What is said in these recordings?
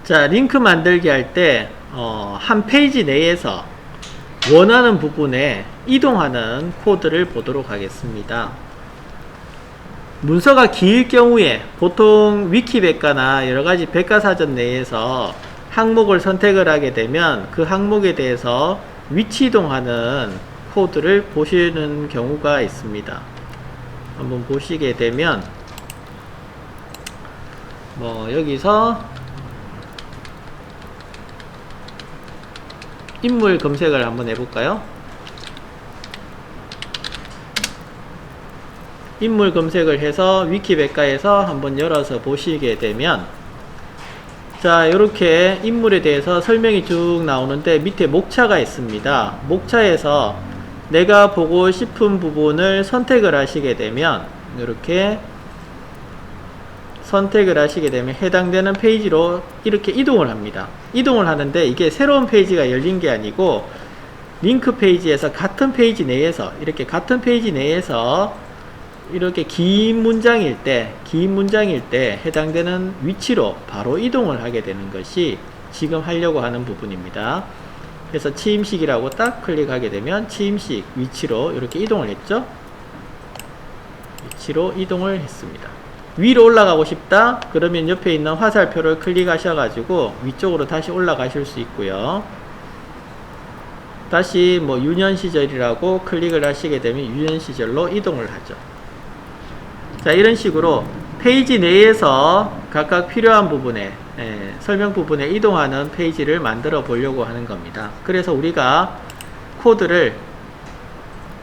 자, 링크 만들기 할 때 한 페이지 내에서 원하는 부분에 이동하는 코드를 보도록 하겠습니다. 문서가 길 경우에 보통 위키백과나 여러가지 백과사전 내에서 항목을 선택을 하게 되면 그 항목에 대해서 위치 이동하는 코드를 보시는 경우가 있습니다. 한번 보시게 되면 여기서 인물 검색을 한번 해볼까요? 인물 검색을 해서 위키백과에서 한번 열어서 보시게 되면, 자, 이렇게 인물에 대해서 설명이 쭉 나오는데 밑에 목차가 있습니다. 목차에서 내가 보고 싶은 부분을 선택을 하시게 되면, 이렇게 선택을 하시게 되면 해당되는 페이지로 이렇게 이동을 합니다. 이동을 하는데 이게 새로운 페이지가 열린 게 아니고 링크 페이지에서 같은 페이지 내에서 이렇게 긴 문장일 때 해당되는 위치로 바로 이동을 하게 되는 것이 지금 하려고 하는 부분입니다. 그래서 취임식이라고 딱 클릭하게 되면 취임식 위치로 이렇게 이동을 했죠. 위치로 이동을 했습니다. 위로 올라가고 싶다 그러면 옆에 있는 화살표를 클릭하셔가지고 위쪽으로 다시 올라가실 수 있고요. 다시 유년 시절이라고 클릭을 하시게 되면 유년 시절로 이동을 하죠. 자, 이런 식으로 페이지 내에서 각각 필요한 부분에 설명 부분에 이동하는 페이지를 만들어 보려고 하는 겁니다. 그래서 우리가 코드를,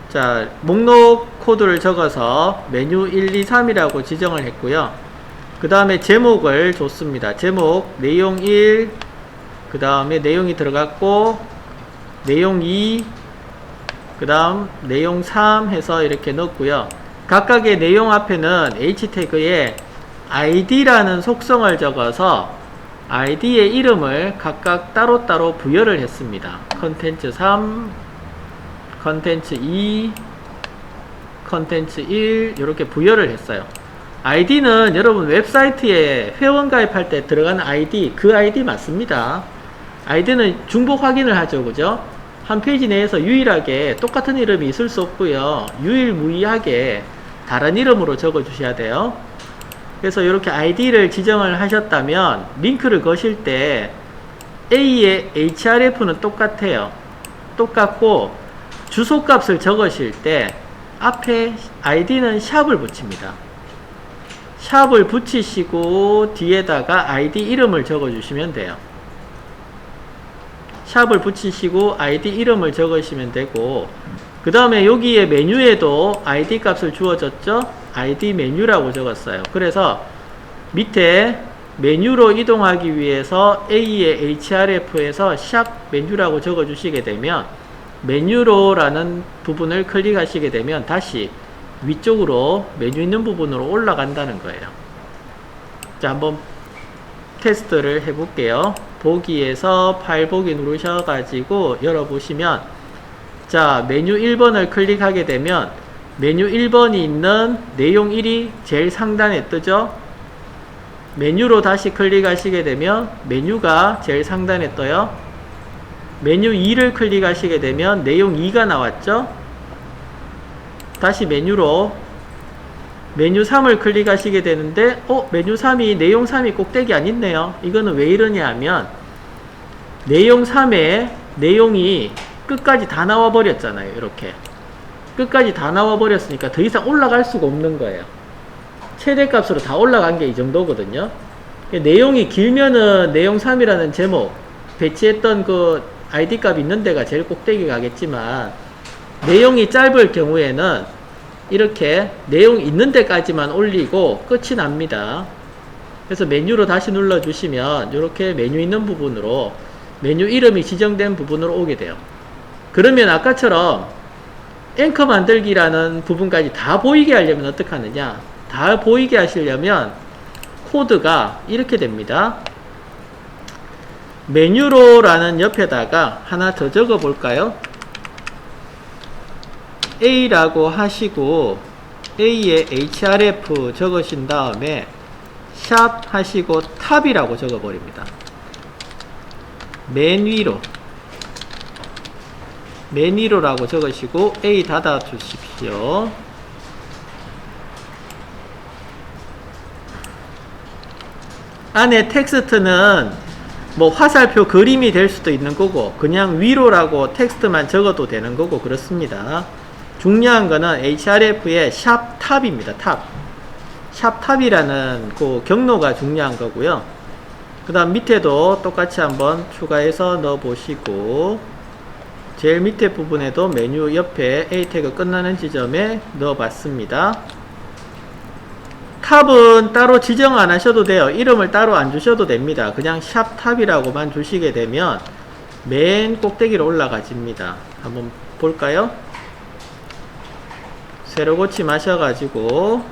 자, 목록 코드를 적어서 메뉴 1, 2, 3이라고 지정을 했고요. 그 다음에 제목을 줬습니다. 제목 내용 1, 그 다음에 내용이 들어갔고 내용 2, 그 다음 내용 3 해서 이렇게 넣었고요. 각각의 내용 앞에는 H태그에 ID라는 속성을 적어서 ID의 이름을 각각 따로따로 부여를 했습니다. 컨텐츠 3, 컨텐츠 2, 컨텐츠 1 이렇게 부여를 했어요. ID는 여러분 웹사이트에 회원 가입할 때 들어가는 ID, 그 ID 맞습니다. ID는 중복 확인을 하죠. 그죠? 한 페이지 내에서 유일하게 똑같은 이름이 있을 수 없고요. 유일무이하게 다른 이름으로 적어 주셔야 돼요. 그래서 이렇게 ID를 지정을 하셨다면 링크를 거실 때 A의 href는 똑같아요. 똑같고 주소값을 적으실 때 앞에 ID는 샵을 붙입니다. 샵을 붙이시고 뒤에다가 ID 이름을 적어 주시면 돼요. 샵을 붙이시고 ID 이름을 적으시면 되고, 그 다음에 여기에 메뉴에도 ID 값을 주어졌죠? ID 메뉴라고 적었어요. 그래서 밑에 메뉴로 이동하기 위해서 A의 href에서 샵 메뉴라고 적어 주시게 되면 메뉴로라는 부분을 클릭하시게 되면 다시 위쪽으로 메뉴 있는 부분으로 올라간다는 거예요. 자, 한번 테스트를 해볼게요. 보기에서 파일 보기 누르셔가지고 열어보시면, 자, 메뉴 1번을 클릭하게 되면 메뉴 1번이 있는 내용 1이 제일 상단에 뜨죠. 메뉴로 다시 클릭하시게 되면 메뉴가 제일 상단에 떠요. 메뉴 2를 클릭하시게 되면 내용 2가 나왔죠. 다시 메뉴로 메뉴 3을 클릭하시게 되는데 메뉴 3이 내용 3이 꼭대기 안 있네요. 이거는 왜 이러냐 하면 내용 3에 내용이 끝까지 다 나와 버렸잖아요. 이렇게 끝까지 다 나와 버렸으니까 더 이상 올라갈 수가 없는 거예요. 최대값으로 다 올라간 게 이 정도거든요. 내용이 길면은 내용 3이라는 제목 배치했던 그 ID 값 있는 데가 제일 꼭대기 가겠지만, 내용이 짧을 경우에는 이렇게 내용 있는 데까지만 올리고 끝이 납니다. 그래서 메뉴로 다시 눌러 주시면 이렇게 메뉴 있는 부분으로 메뉴 이름이 지정된 부분으로 오게 돼요. 그러면 아까처럼 앵커 만들기라는 부분까지 다 보이게 하려면 어떻게 하느냐, 다 보이게 하시려면 코드가 이렇게 됩니다. 메뉴로라는 옆에다가 하나 더 적어 볼까요? A라고 하시고 A에 href 적으신 다음에 샵 하시고 탑이라고 적어 버립니다. 맨 위로라고 적으시고 A 닫아 주십시오. 안에 텍스트는 뭐 화살표 그림이 될 수도 있는 거고 그냥 위로라고 텍스트만 적어도 되는 거고 그렇습니다. 중요한 거는 href의 샵 탑입니다. 샵 탑이라는 그 경로가 중요한 거고요. 그 다음 밑에도 똑같이 한번 추가해서 넣어 보시고 제일 밑에 부분에도 메뉴 옆에 A 태그 끝나는 지점에 넣어 봤습니다. 탑은 따로 지정 안 하셔도 돼요. 이름을 따로 안 주셔도 됩니다. 그냥 샵 탑이라고만 주시게 되면 맨 꼭대기로 올라가집니다. 한번 볼까요? 새로 고침하셔가지고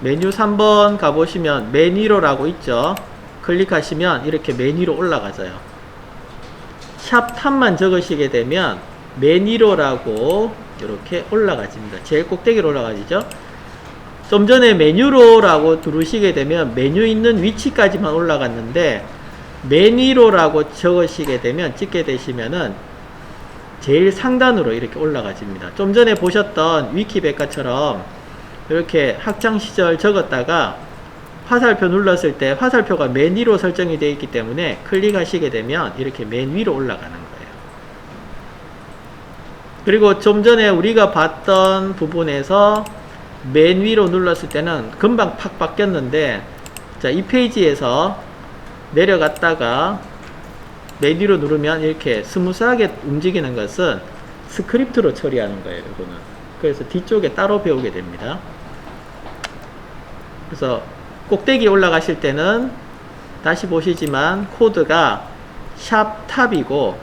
메뉴 3번 가보시면 맨 위로라고 있죠. 클릭하시면 이렇게 맨 위로 올라가져요. 샵 탑만 적으시게 되면 맨 위로라고 이렇게 올라가집니다. 제일 꼭대기로 올라가지죠. 좀 전에 메뉴로라고 누르시게 되면 메뉴 있는 위치까지만 올라갔는데 맨 위로라고 적으시게 되면 찍게 되시면은 제일 상단으로 이렇게 올라가집니다. 좀 전에 보셨던 위키백과처럼 이렇게 학창시절 적었다가 화살표 눌렀을 때 화살표가 맨 위로 설정이 되어 있기 때문에 클릭하시게 되면 이렇게 맨 위로 올라가는 거예요. 그리고 좀 전에 우리가 봤던 부분에서 맨 위로 눌렀을 때는 금방 팍 바뀌었는데 자, 이 페이지에서 내려갔다가 맨 위로 누르면 이렇게 스무스하게 움직이는 것은 스크립트로 처리하는 거예요. 이거는. 그래서 뒤쪽에 따로 배우게 됩니다. 그래서 꼭대기 올라가실 때는 다시 보시지만 코드가 샵 탑이고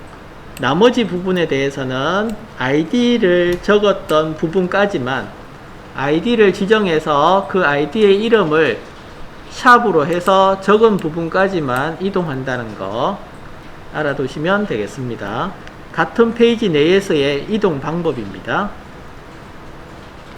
나머지 부분에 대해서는 ID를 적었던 부분까지만 ID를 지정해서 그 ID의 이름을 샵으로 해서 적은 부분까지만 이동한다는 거 알아두시면 되겠습니다. 같은 페이지 내에서의 이동 방법입니다.